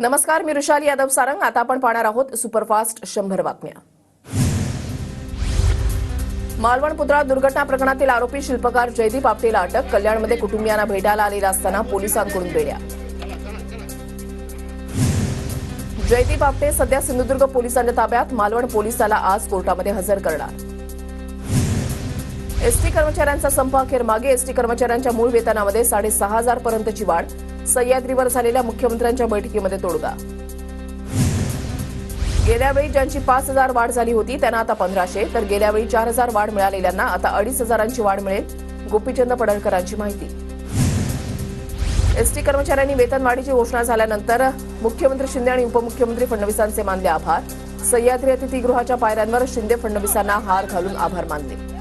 नमस्कार, मी ऋषाली यादव सारंग. आता आपण पाहणार आहोत सुपरफास्ट 100 बातम्या. मालवण पुतळा दुर्घटना प्रकरणातील आरोपी शिल्पकार जयदीप आपटेला अटक. कल्याणमध्ये कुटुंबियांना भेटायला आलेला असताना पोलिसांकडून बेड्या. जयदीप आपटे सध्या सिंधुदुर्ग पोलिसांच्या ताब्यात. मालवण पोलिसाला आज कोर्टामध्ये हजर करणार. एसटी कर्मचाऱ्यांचा संप अखेर मागे. एसटी कर्मचाऱ्यांच्या मूळ वेतनामध्ये 6,500 पर्यंतची वाढ. सह्याद्रीवर झालेल्या मुख्यमंत्र्यांच्या बैठकीमध्ये तोडगा. गेल्या वेळी ज्यांची 5,000 वाढ झाली होती त्यांना आता 1,500, तर गेल्या वेळी 4,000 वाढ मिळालेल्यांना आता 2,500ची वाढ मिळेल. गोपीचंद पडळकरांची माहिती. एसटी कर्मचाऱ्यांनी वेतनवाढीची घोषणा झाल्यानंतर मुख्यमंत्री शिंदे आणि उपमुख्यमंत्री फडणवीसांचे मानले आभार. सह्याद्री अतिथीगृहाच्या पायऱ्यांवर शिंदे फडणवीसांना हार घालून आभार मानले.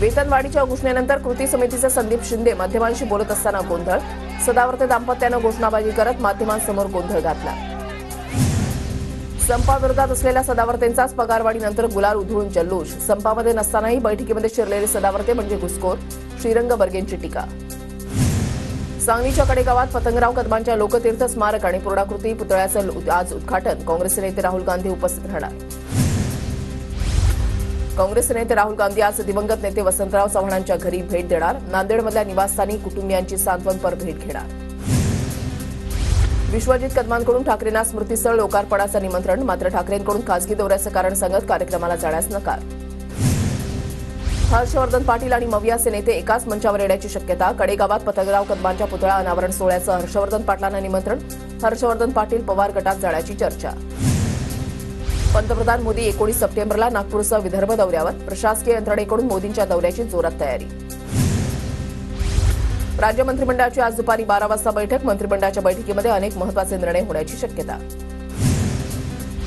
वेतनवाढीच्या घोषणेनंतर कृती समितीचे संदीप शिंदे माध्यमांशी बोलत असताना गोंधळ. सदावर्ते दाम्पत्यानं घोषणाबाजी करत माध्यमांसमोर गोंधळ घातला. संपाविरोधात असलेल्या सदावर्तेंचाच पगारवाढीनंतर गुलाल उधळून जल्लोष. संपामध्ये नसतानाही बैठकीमध्ये शिरलेले सदावर्ते म्हणजे घुसखोर. श्रीरंग बर्गेंची टीका. सांगलीच्या कडेगावात पतंगराव कदमांच्या लोकतीर्थ स्मारक आणि पूर्णाकृती पुतळ्याचं आज उद्घाटन. काँग्रेसचे नेते राहुल गांधी उपस्थित राहणार. काँग्रेसचे नेते राहुल गांधी आज दिवंगत नेते वसंतराव चव्हाणांच्या घरी भेट देणार. नांदेडमधल्या निवासस्थानी कुटुंबियांची सांत्वनपर भेट घेणार. विश्वजित कदमांकडून ठाकरेंना स्मृतीस्थळ लोकार्पणाचं निमंत्रण. मात्र ठाकरेंकडून खासगी दौऱ्याचं कारण सांगत कार्यक्रमाला जाण्यास नकार. हर्षवर्धन पाटील आणि मवियाचे नेते एकाच मंचावर येण्याची शक्यता. कडेगावात पतंगराव कदमांच्या पुतळा अनावरण सोहळ्याचं हर्षवर्धन पाटलांना निमंत्रण. हर्षवर्धन पाटील पवार गटात जाण्याची चर्चा. पंतप्रधान मोदी 19 सप्टेंबरला नागपूरसह विदर्भ दौऱ्यावर. प्रशासकीय यंत्रणेकडून मोदींच्या दौऱ्याची जोरात तयारी. राज्य मंत्रिमंडळाची आज दुपारी 12 वाजता बैठक. मंत्रिमंडळाच्या बैठकीमध्ये अनेक महत्त्वाचे निर्णय होण्याची शक्यता.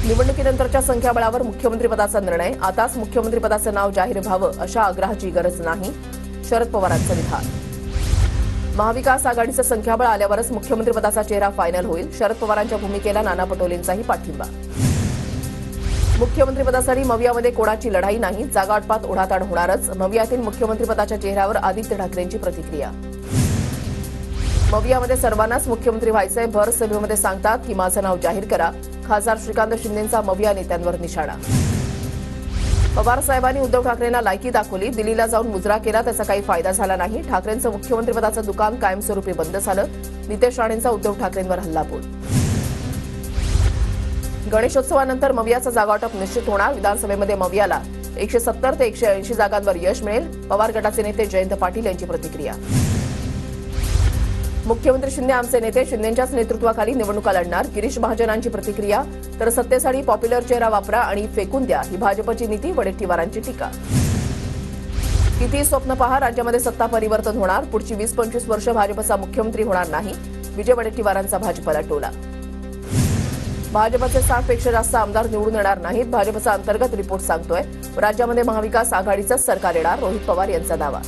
निवडणुकीनंतरच्या संख्याबळावर मुख्यमंत्रीपदाचा निर्णय. आताच मुख्यमंत्रीपदाचं नाव जाहीर व्हावं अशा आग्रहाची गरज नाही. शरद पवारांचं विधान. महाविकास आघाडीचं संख्याबळ आल्यावरच मुख्यमंत्रीपदाचा चेहरा फायनल होईल. शरद पवारांच्या भूमिकेला नाना पटोलेंचाही पाठिंबा. मुख्यमंत्रीपदासाठी मवियामध्ये कोणाची लढाई नाही. जागावाटपात ओढाताण होणारच. मवियातील मुख्यमंत्रीपदाच्या चेहऱ्यावर आदित्य ठाकरेंची प्रतिक्रिया. मवियामध्ये सर्वांनाच मुख्यमंत्री व्हायचंय. भर सभेमध्ये सांगतात की माझं नाव जाहीर करा. खासदार श्रीकांत शिंदेंचा मविया नेत्यांवर निशाणा. पवार साहेबांनी उद्धव ठाकरेंना लायकी दाखवली. दिल्लीला जाऊन मुजरा केला, त्याचा काही फायदा झाला नाही. ठाकरेंचं मुख्यमंत्रीपदाचं दुकान कायमस्वरूपी बंद झालं. नितेश राणेंचा उद्धव ठाकरेंवर हल्लाबोल. गणेशोत्सवानंतर मवियाचा जागावाटप निश्चित होणार. विधानसभेमध्ये मवियाला 170 ते 180 जागांवर यश मिळेल. पवार गटाचे नेते जयंत पाटील यांची प्रतिक्रिया. मुख्यमंत्री शिंदे आमचे नेते. शिंदेंच्याच नेतृत्वाखाली निवडणुका लढणार. गिरीश महाजनांची प्रतिक्रिया. तर सत्तेसाठी पॉप्युलर चेहरा वापरा आणि फेकून द्या, ही भाजपची नीती. वडेट्टीवारांची टीका. किती स्वप्न पहा, राज्यामध्ये सत्ता परिवर्तन होणार. पुढची 20-25 वर्ष भाजपचा मुख्यमंत्री होणार नाही. विजय वडेट्टीवारांचा भाजपला टोला. भाजपचे 60 पेक्षा जास्त आमदार निवडून येणार नाहीत. भाजपचा अंतर्गत रिपोर्ट सांगतोय. राज्यामध्ये महाविकास आघाडीचंच सरकार येणार. रोहित पवार यांचा दावा.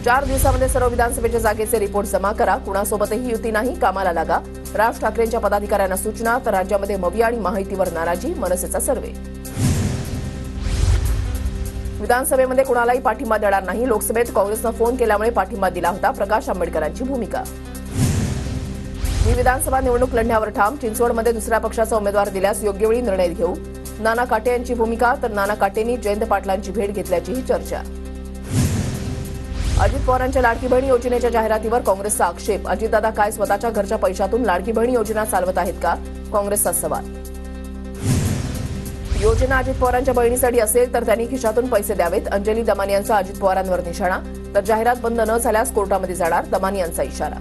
4 दिवसामध्ये सर्व विधानसभेच्या जागेचे रिपोर्ट जमा करा. कुणासोबतही युती नाही, कामाला लागा. राज ठाकरेंच्या पदाधिकाऱ्यांना सूचना. तर राज्यामध्ये मविया आणि महायुतीवर नाराजी. मनसेचा सर्व्हे. विधानसभेमध्ये कुणालाही पाठिंबा देणार नाही. लोकसभेत काँग्रेसनं फोन केल्यामुळे पाठिंबा दिला होता. प्रकाश आंबेडकरांची भूमिका. मी विधानसभा निवडणूक लढण्यावर ठाम. चिंचवडमध्ये दुसऱ्या पक्षाचा उमेदवार दिल्यास योग्य वेळी निर्णय घेऊ. नाना काटे यांची भूमिका. तर नाना काटेंनी जयंत पाटलांची भेट घेतल्याचीही चर्चा. अजित पवारांच्या लाडकी बहीण योजनेच्या जाहिरातीवर काँग्रेसचा आक्षेप. अजितदादा काय स्वतःच्या घरच्या पैशातून लाडकी बहीण योजना चालवत आहेत का? काँग्रेसचा सवाल. योजना अजित पवारांच्या बहिणीसाठी असेल तर त्यांनी खिशातून पैसे द्यावेत. अंजली दमानी यांचा अजित पवारांवर निशाणा. तर जाहिरात बंद न झाल्यास कोर्टामध्ये जाणार. दमानी यांचा इशारा.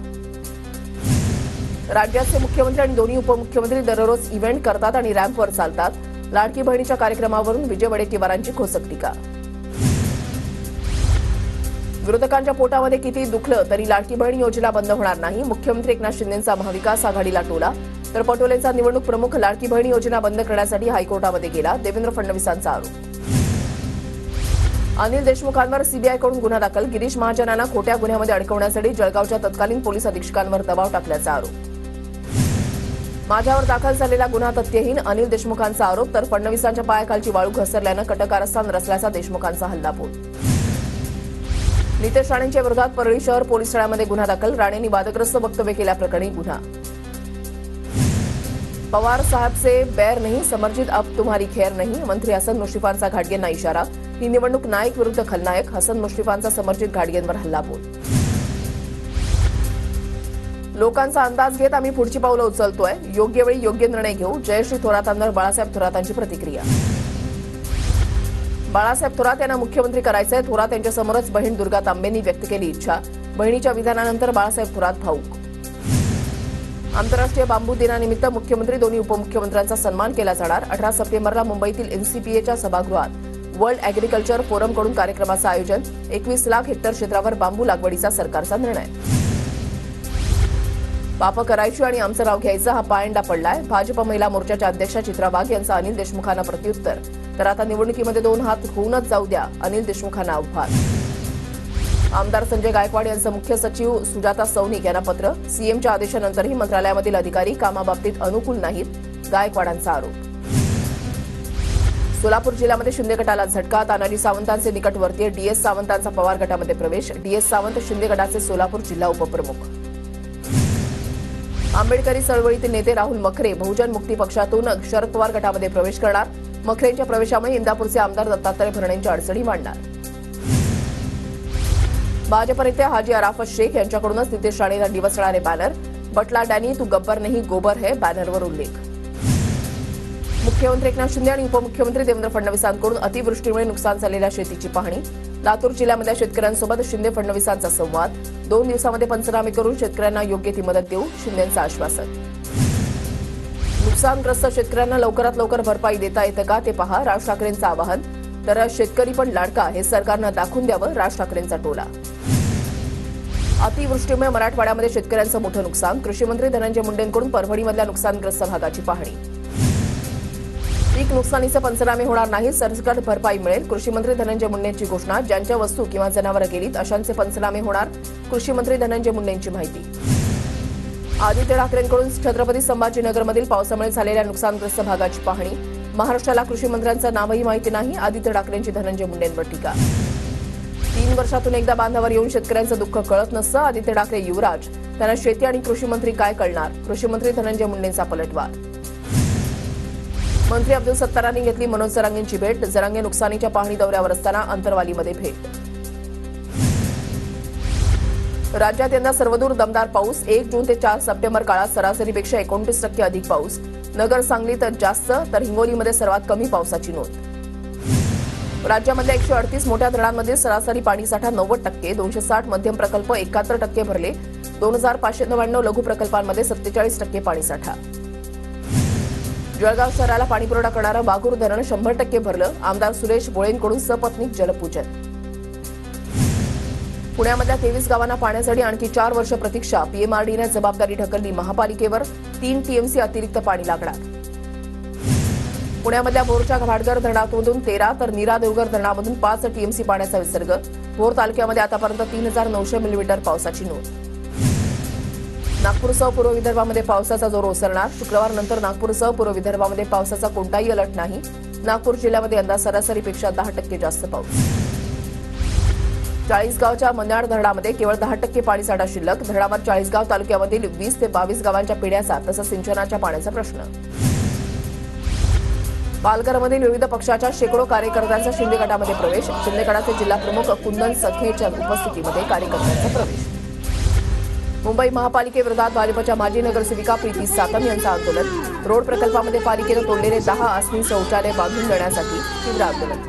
राज्याचे मुख्यमंत्री आणि दोन्ही उपमुख्यमंत्री दररोज इव्हेंट करतात आणि रॅम्पवर चालतात. लाडकी बहिणीच्या कार्यक्रमावरून विजय वडेट्टीवारांची खोचक टीका. विरोधकांच्या पोटामध्ये किती दुखलं तरी लाडकी बहीण योजना बंद होणार नाही. मुख्यमंत्री एकनाथ शिंदेंचा महाविकास आघाडीला टोला. तर पटोलेंचा निवडणूक प्रमुख लाडकी बहीण योजना बंद करण्यासाठी हायकोर्टामध्ये गेला. देवेंद्र फडणवीसांचा आरोप. अनिल देशमुखांवर सीबीआयकडून गुन्हा दाखल. गिरीश महाजनांना खोट्या गुन्ह्यामध्ये अडकवण्यासाठी जळगावच्या तत्कालीन पोलीस अधीक्षकांवर दबाव टाकल्याचा आरोप. माझ्यावर दाखल झालेला गुन्हा तथ्यहीन. अनिल देशमुखांचा आरोप. तर फडणवीसांच्या पायाखालची वाळू घसरल्यानं कटकारस्थान रचल्याचा देशमुखांचा हल्लाबोल. नितेश राणेंच्या विरोधात परळी शहर पोलीस ठाण्यामध्ये गुन्हा दाखल. राणेंनी वादग्रस्त वक्तव्य केल्याप्रकरणी गुन्हा. पवार साहब से बैर नहीं, समर्जित अब तुम्हारी खैर नहीं. मंत्री हसन मुश्रीफांचा घाटगेंना इशारा. ही निवडणूक नाईक विरुद्ध खलनायक. हसन मुश्रीफांचा समर्जित घाटगेंवर हल्लाबोल. लोकांचा अंदाज घेत आम्ही पुढची पावलं उचलतोय. योग्य वेळी योग्य निर्णय घेऊ. जयश्री थोरातांवर बाळासाहेब थोरातांची प्रतिक्रिया. बाळासाहेब थोरात यांना मुख्यमंत्री करायचंय. थोरात यांच्यासमोरच बहीण दुर्गा तांबेंनी व्यक्त केली इच्छा. बहिणीच्या विधानानंतर बाळासाहेब थोरात भाऊक. आंतरराष्ट्रीय बांबू दिनानिमित्त मुख्यमंत्री दोन्ही उपमुख्यमंत्र्यांचा सन्मान केला जाणार. 18 सप्टेंबरला मुंबईतील एनसीपीएच्या सभागृहात वर्ल्ड अॅग्रिकल्चर फोरमकडून कार्यक्रमाचं आयोजन. 21 लाख हेक्टर क्षेत्रावर बांबू लागवडीचा सरकारचा निर्णय. पापं करायची आणि आमचं नाव घ्यायचं हा पायंडा पडलाय. भाजप महिला मोर्चाच्या अध्यक्षा चित्रा वाघ यांचं अनिल देशमुखांना प्रत्युत्तर. तर आता निवडणुकीमध्ये 2 हात होऊनच जाऊ द्या, अनिल देशमुखांना आव्हान. आमदार संजय गायकवाड यांचं मुख्य सचिव सुजाता सौनिक यांना पत्र. सीएमच्या आदेशानंतरही मंत्रालयामधील अधिकारी कामाबाबतीत अनुकूल नाहीत, गायकवाडांचा आरोप. सोलापूर जिल्ह्यामध्ये शिंदे गटाला झटका. तानाजी सावंतांचे निकटवर्तीय डीएस सावंतांचा पवार गटामध्ये प्रवेश. डीएस सावंत शिंदे गटाचे सोलापूर जिल्हा उपप्रमुख. आंबेडकरी चळवळीतील नेते राहुल मखरे बहुजन मुक्ती पक्षातून शरद पवार गटामध्ये प्रवेश करणार. मखरेंच्या प्रवेशामुळे इंदापूरचे आमदार दत्तात्रय भरणेंच्या अडचणी मांडणार. भाजप नेते हाजी अराफत शेख यांच्याकडूनच नितेश राणेंना डिवचणारे बॅनर. बटला डॅनी तू गब्बर नहीं गोबर है, बॅनरवर उल्लेख. मुख्यमंत्री एकनाथ शिंदे आणि उपमुख्यमंत्री देवेंद्र फडणवीसांकडून अतिवृष्टीमुळे नुकसान झालेल्या शेतीची पाहणी. लातूर जिल्ह्यामध्ये शेतकऱ्यांसोबत शिंदे फडणवीसांचा संवाद. 2 दिवसामध्ये पंचनामे करून शेतकऱ्यांना योग्य ती मदत देऊ, शिंदेंचं आश्वासन. नुकसानग्रस्त शेतकऱ्यांना लवकरात लवकर भरपाई देता येतं का ते पहा, राज ठाकरेंचं आवाहन. तर शेतकरी पण लाडका हे सरकारनं दाखवून द्यावं, राज ठाकरेंचा टोला. अतिवृष्टीमुळे मराठवाड्यामध्ये शेतकऱ्यांचं मोठं नुकसान. कृषीमंत्री धनंजय मुंडेंकडून परभणीमधल्या नुकसानग्रस्त भागाची पाहणी. पीक नुकसानीचे पंचनामे होणार नाही, सरसकट भरपाई मिळेल. कृषीमंत्री धनंजय मुंडेंची घोषणा. ज्यांच्या वस्तू किंवा जनावरं गेलीत अशांचे पंचनामे होणार, कृषीमंत्री धनंजय मुंडेंची माहिती. आदित्य ठाकरेंकडून छत्रपती संभाजीनगरमधील पावसामुळे झालेल्या नुकसानग्रस्त भागाची पाहणी. महाराष्ट्राला कृषीमंत्र्यांचं नावही माहिती नाही, आदित्य ठाकरेंची धनंजय मुंडेंवर टीका. 3 वर्षातून एकदा बांधावर येऊन शेतकऱ्यांचं दुःख कळत नसतं, आदित्य ठाकरे युवराज. त्यांना शेती आणि कृषीमंत्री काय कळणार, कृषीमंत्री धनंजय मुंडेंचा पलटवार. मंत्री अब्दुल सत्तारांनी घेतली मनोज जरांगेंची भेट. जरांगे नुकसानीच्या पाहणी दौऱ्यावर असताना अंतरवालीमध्ये भेट. राज्यात यंदा सर्वदूर दमदार पाऊस. 1 जून ते 4 सप्टेंबर काळात सरासरीपेक्षा 29% अधिक पाऊस. नगर सांगलीत जास्त तर हिंगोलीमध्ये सर्वात कमी पावसाची नोंद. राज्यामधल्या 138 मोठ्या धरणांमध्ये सरासरी पाणीसाठा 90%. 260 मध्यम प्रकल्प 71% भरले. 2599 लघु प्रकल्पांमध्ये 47% पाणीसाठा. जळगाव शहराला पाणीपुरवठा करणारं वाघूर धरण 100% भरलं. आमदार सुरेश भोळेंकडून सपत्नीक जलपूजन. पुण्यामधल्या 23 गावांना पाण्यासाठी आणखी 4 वर्ष प्रतीक्षा. पीएमआरडीने जबाबदारी ढकलली महापालिकेवर. 3 टीएमसी अतिरिक्त पाणी लागणार. पुण्यामधल्या भोरच्या भाटघर धरणामधून 13 तर नीरा देवघर धरणामधून 5 टीएमसी पाण्याचा विसर्ग. भोर तालुक्यामध्ये आतापर्यंत 3900 मिलीमीटर पावसाची नोंद. नागपूरसह पूर्व विदर्भामध्ये पावसाचा जोर ओसरणार. शुक्रवारनंतर नागपूरसह पूर्व विदर्भामध्ये पावसाचा कोणताही अलर्ट नाही. नागपूर जिल्ह्यामध्ये यंदा सरासरीपेक्षा 10% जास्त पाऊस. चाळीसगावच्या मन्याड धरणामध्ये केवळ 10% पाणीसाठा शिल्लक. धरणावर चाळीसगाव तालुक्यामधील 20 ते 22 गावांच्या पिण्याचा तसंच सिंचनाच्या पाण्याचा प्रश्न. पालघरमधील विविध पक्षाच्या शेकडो कार्यकर्त्यांचा शिंदे गटामध्ये प्रवेश. शिंदे गटाचे जिल्हाप्रमुख कुंदन सखेच्या उपस्थितीमध्ये कार्यकर्त्यांचा प्रवेश. मुंबई महापालिकेविरोधात भाजपच्या माजी नगरसेविका प्रीती सातम यांचं आंदोलन. रोड प्रकल्पामध्ये पालिकेनं तोडलेले 10 आसनी शौचालय बांधून देण्यासाठी तीव्र आंदोलन.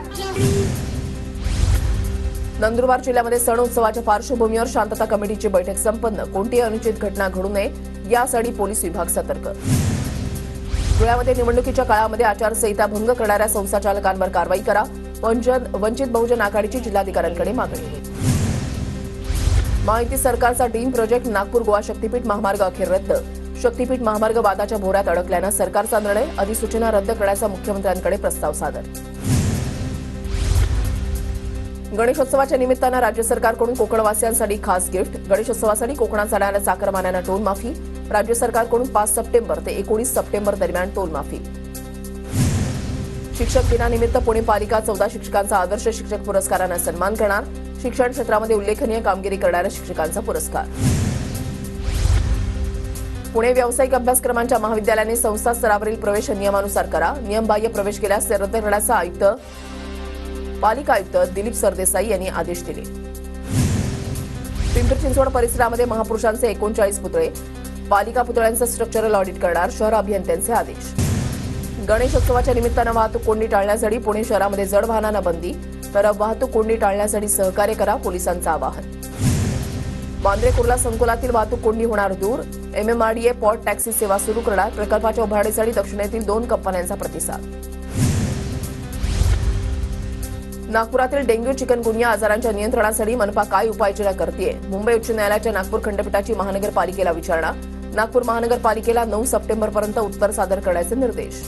नंदुरबार जिल्ह्यामध्ये सण उत्सवाच्या पार्श्वभूमीवर शांतता कमिटीची बैठक संपन्न. कोणतीही अनुचित घटना घडू नये यासाठी पोलीस विभाग सतर्क. धुळ्यामध्ये निवडणुकीच्या काळामध्ये आचारसंहिता भंग करणाऱ्या संस्थाचालकांवर कारवाई करा. वंचित बहुजन आघाडीची जिल्हाधिकाऱ्यांकडे मागणी. महायुती सरकारचा ड्रीम प्रोजेक्ट नागपूर गोवा शक्तीपीठ महामार्ग अखेर रद्द. शक्तीपीठ महामार्ग वादाच्या भोवऱ्यात अडकल्यानं सरकारचा निर्णय. अधिसूचना रद्द करण्याचा मुख्यमंत्र्यांकडे प्रस्ताव सादर. गणेशोत्सवाच्या निमित्तानं राज्य सरकारकडून कोकणवासियांसाठी खास गिफ्ट. गणेशोत्सवासाठी कोकणात जाणाऱ्या चाकरमान्यांना टोल माफी. राज्य सरकारकडून 5 सप्टेंबर ते 19 सप्टेंबर दरम्यान टोल माफी. शिक्षक दिनानिमित्त पुणे पालिका 14 शिक्षकांचा आदर्श शिक्षक पुरस्कारानं सन्मान करणार. शिक्षण क्षेत्रामध्ये उल्लेखनीय कामगिरी करणाऱ्या शिक्षकांचा पुरस्कार. पुणे व्यावसायिक अभ्यासक्रमांच्या महाविद्यालयाने संस्था स्तरावरील प्रवेश नियमानुसार करा. नियमबाह्य प्रवेश केल्यास ते रद्द करण्याचा पालिका आयुक्त दिलीप सरदेसाई यांनी आदेश दिले. पिंपरी चिंचवड परिसरामध्ये महापुरुषांचे 39 पुतळे. पालिका पुतळ्यांचं स्ट्रक्चरल ऑडिट करणार. शहर अभियंत्यांचे आदेश. गणेशोत्सवाच्या निमित्तानं वाहतूक कोंडी टाळण्यासाठी पुणे शहरामध्ये जड वाहनांना बंदी. तर वाहतूक कोंडी टाळण्यासाठी सहकार्य करा, पोलिसांचं आवाहन. वांद्रे कुर्ला संकुलातील वाहतूक कोंडी होणार दूर. MMRDA पॉट टॅक्सी सेवा सुरू करणार. प्रकल्पाच्या उभारणीसाठी दक्षिणेतील 2 कंपन्यांचा प्रतिसाद. नागपुरातील डेंग्यू चिकनगुनिया आजारांच्या नियंत्रणासाठी मनपा काय उपाययोजना करतेय? मुंबई उच्च न्यायालयाच्या नागपूर खंडपीठाची महानगरपालिकेला विचारणा. नागपूर महानगरपालिकेला 9 सप्टेंबरपर्यंत उत्तर सादर करण्याचे निर्देश.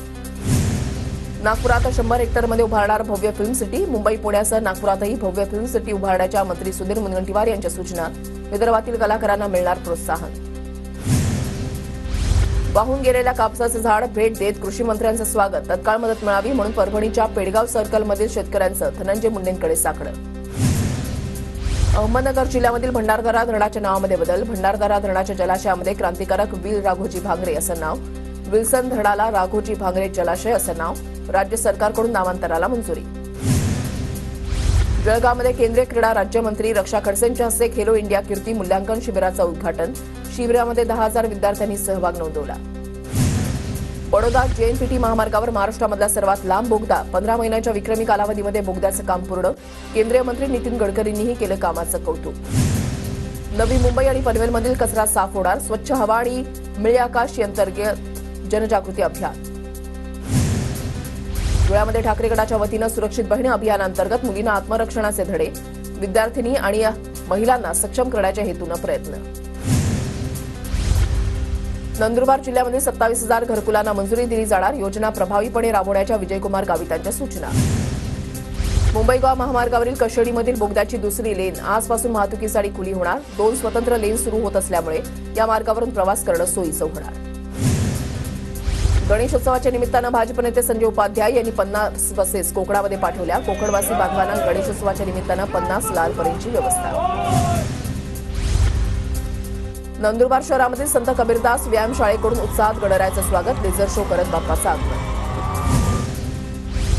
नागपुरात 100 हेक्टरमध्ये उभारणार भव्य फिल्म सिटी. मुंबई पुण्यासह नागपुरातही भव्य फिल्म सिटी उभारण्याच्या मंत्री सुधीर मुनगंटीवार यांच्या सूचना. विदर्भातील कलाकारांना मिळणार प्रोत्साहन. वाहून गेलेल्या कापसाचं झाड भेट देत कृषी मंत्र्यांचं स्वागत. तत्काळ मदत मिळावी म्हणून परभणीच्या पेडगाव सर्कलमधील शेतकऱ्यांचं धनंजय मुंडेंकडे साकडं. अहमदनगर जिल्ह्यामधील भंडारदरा धरणाच्या नावामध्ये बदल. भंडारदरा धरणाच्या जलाशयामध्ये क्रांतिकारक वीर राघोजी भांगरे असं नाव. विल्सन धरणाला राघोजी भांगरे जलाशय असं नाव. राज्य सरकारकडून नामांतराला मंजुरी. जळगावमध्ये केंद्रीय क्रीडा राज्यमंत्री रक्षा खडसेंच्या हस्ते खेलो इंडिया कीर्ती मूल्यांकन शिबिराचं उद्घाटन. शिबिरामध्ये 10,000 विद्यार्थ्यांनी सहभाग नोंदवला. बडोदा JNPT महामार्गावर महाराष्ट्रामधला सर्वात लांब बोगदा. 15 महिन्यांच्या विक्रमी कालावधीमध्ये बोगद्याचं काम पूर्ण. केंद्रीय मंत्री नितीन गडकरींनीही केलं कामाचं कौतुक. नवी मुंबई आणि पनवेलमधील कचरा साफ होणार. स्वच्छ हवा आणि मिळे आकाश अंतर्गत जनजागृती अभियान. धुळ्यामध्ये ठाकरे गटाच्या वतीनं सुरक्षित बहिणी अभियानांतर्गत मुलींना आत्मरक्षणाचे धडे. विद्यार्थिनी आणि महिलांना सक्षम करण्याच्या हेतूनं प्रयत्न. नंदुरबार जिल्ह्यामध्ये 27,000 घरकुलांना मंजुरी दिली जाणार. योजना प्रभावीपणे राबवण्याच्या विजयकुमार गावितांच्या सूचना. मुंबई गोवा महामार्गावरील कशेडीमधील बोगद्याची दुसरी लेन आजपासून वाहतुकीसाठी खुली होणार. 2 स्वतंत्र लेन सुरू होत असल्यामुळे या मार्गावरून प्रवास करणं सोयीचं होणार. गणेशोत्सवाच्या निमित्तानं भाजप नेते संजय उपाध्याय यांनी 50 बसेस कोकणामध्ये पाठवल्या. कोकणवासी बांधवांना गणेशोत्सवाच्या निमित्तानं 50 लाल परींची व्यवस्था. नंदुरबार शहरामध्ये संत कबीरदास व्यायामशाळेकडून उत्साहात गणरायाचं स्वागत. लेझर शो करत बाप्पाचं आगमन.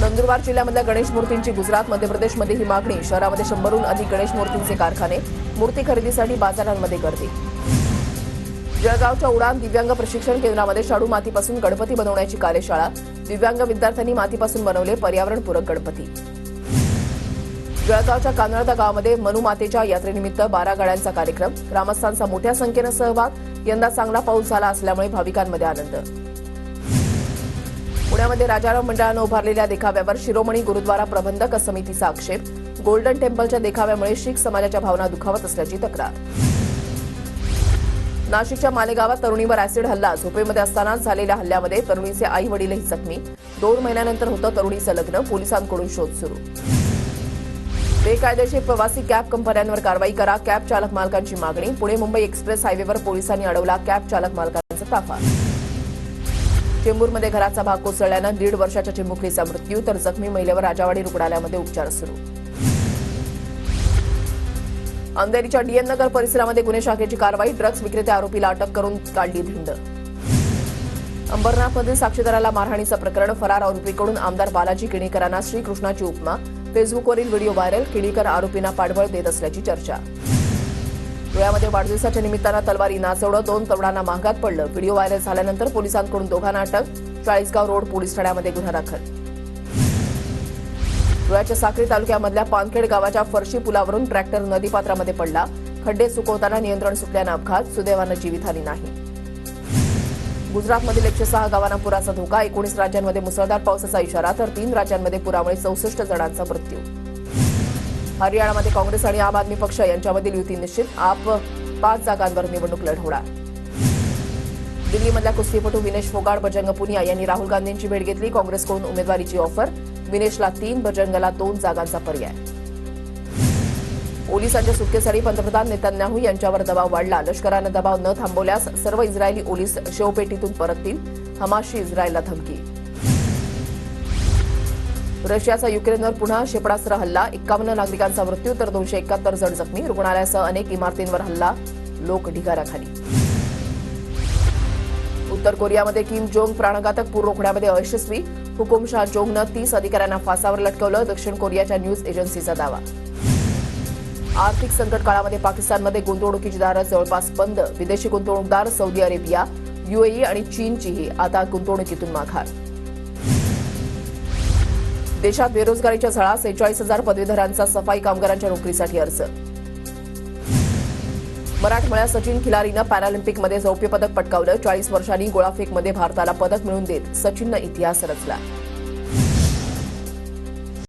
नंदुरबार जिल्ह्यामधल्या गणेश मूर्तींची गुजरात मध्य प्रदेशमध्ये मागणी. शहरामध्ये 100हून अधिक गणेश मूर्तींचे कारखाने. मूर्ती खरेदीसाठी बाजारांमध्ये गर्दी. जळगावच्या उडान दिव्यांग प्रशिक्षण केंद्रामध्ये शाडू मातीपासून गणपती बनवण्याची कार्यशाळा. दिव्यांग विद्यार्थ्यांनी मातीपासून बनवले पर्यावरणपूरक गणपती. जळगावच्या कानळदा गावामध्ये मनुमातेच्या यात्रेनिमित्त 12 गाड्यांचा कार्यक्रम. ग्रामस्थांचा मोठ्या संख्येनं सहभाग. यंदा चांगला पाऊस झाला असल्यामुळे भाविकांमध्ये आनंद. पुण्यामध्ये राजाराम मंडळानं उभारलेल्या देखाव्यावर शिरोमणी गुरुद्वारा प्रबंधक समितीचा आक्षेप. गोल्डन टेम्पलच्या देखाव्यामुळे शीख समाजाच्या भावना दुखावत असल्याची तक्रार. नाशिकच्या मालेगावात तरुणीवर ऍसिड हल्ला. झोपेमध्ये असतानाच झालेल्या हल्ल्यामध्ये तरुणीचे आई वडीलही जखमी. 2 महिन्यानंतर होतं तरुणीचं लग्न. पोलिसांकडून शोध सुरू. बेकायदेशीर प्रवासी कॅब कंपन्यांवर कारवाई करा. कॅब चालक मालकांची मागणी. पुणे मुंबई एक्सप्रेस हायवेवर पोलिसांनी अडवला कॅब चालक मालकांचा ताफा. चेंबूरमध्ये घराचा भाग कोसळल्यानं 1.5 वर्षाच्या चिमुकलीचा मृत्यू. तर जखमी महिलेवर राजावाडी रुग्णालयामध्ये उपचार सुरू. अंधेरीच्या DN नगर परिसरामध्ये गुन्हे शाखेची कारवाई. ड्रग्ज विक्रेत्या आरोपीला अटक करून काढली धिंड. अंबरनाथमधील साक्षीदाराला मारहाणीचं प्रकरण. फरार आरोपीकडून आमदार बालाजी किणीकरांना श्रीकृष्णाची उपमा. फेसबुकवरील व्हिडिओ व्हायरल. किणीकर आरोपींना पाठबळ देत असल्याची चर्चा. धुळ्यामध्ये वाढदिवसाच्या निमित्तानं तलवारी नाचवणं. 2 तरुणांना महागात पडलं. व्हिडिओ व्हायरल झाल्यानंतर पोलिसांकडून दोघांना अटक. चाळीसगाव रोड पोलीस ठाण्यामध्ये गुन्हा दाखल. धुळ्याच्या साक्री तालुक्यामधल्या पानखेड गावाच्या फरशी पुलावरून ट्रॅक्टर नदीपात्रामध्ये पडला. खड्डे चुकवताना नियंत्रण सुटल्यानं अपघात. सुदैवानं जीवितहानी नाही. गुजरातमधील 106 गावांना पुराचा धोका. 19 राज्यांमध्ये मुसळधार पावसाचा इशारा. तर 3 राज्यांमध्ये पुरामुळे 64 जणांचा मृत्यू. हरियाणामध्ये काँग्रेस आणि आम आदमी पक्ष यांच्यामधील युती निश्चित. आप 5 जागांवर निवडणूक लढवणार. दिल्लीमधल्या कुस्तीपटू विनेश फोगाट बजरंग पुनिया यांनी राहुल गांधींची भेट घेतली. काँग्रेसकडून उमेदवारीची ऑफर. विनेशला 3, बजरंगला 2 जागांचा पर्याय. पोलिसांच्या सुटकेसाठी पंतप्रधान नेतन्याहू यांच्यावर दबाव वाढला. लष्करानं दबाव न थांबवल्यास सर्व इस्रायली पोलीस शेवपेटीतून परततील. हमासची इस्रायलला धमकी. रशियाचा युक्रेनवर पुन्हा क्षेपणास्त्र हल्ला, 51 नागरिकांचा मृत्यू तर 271 जण जखमी. रुग्णालयासह अनेक इमारतींवर हल्ला, लोक ढिगाऱ्याखाली. उत्तर कोरियामध्ये किम जोंग प्राणघातक पूर रोखण्यामध्ये अयशस्वी. हुकुमशाह जोंगनं 30 अधिकाऱ्यांना फासावर लटकवलं, दक्षिण कोरियाच्या न्यूज एजन्सीचा दावा. आर्थिक संकट काळामध्ये पाकिस्तानमध्ये गुंतवणुकीची दारं जवळपास बंद. विदेशी गुंतवणूकदार सौदी अरेबिया, युएई आणि चीनचीही आता गुंतवणुकीतून माघार. देशात बेरोजगारीच्या झळा, 46,000 पदवीधरांचा सफाई कामगारांच्या नोकरीसाठी अर्ज. मराठमोळ्या सचिन खिलारीनं पॅरालिम्पिकमध्ये रौप्य पदक पटकावलं. 40 वर्षांनी गोळाफेकमध्ये भारताला पदक मिळवून देत सचिननं इतिहास रचला.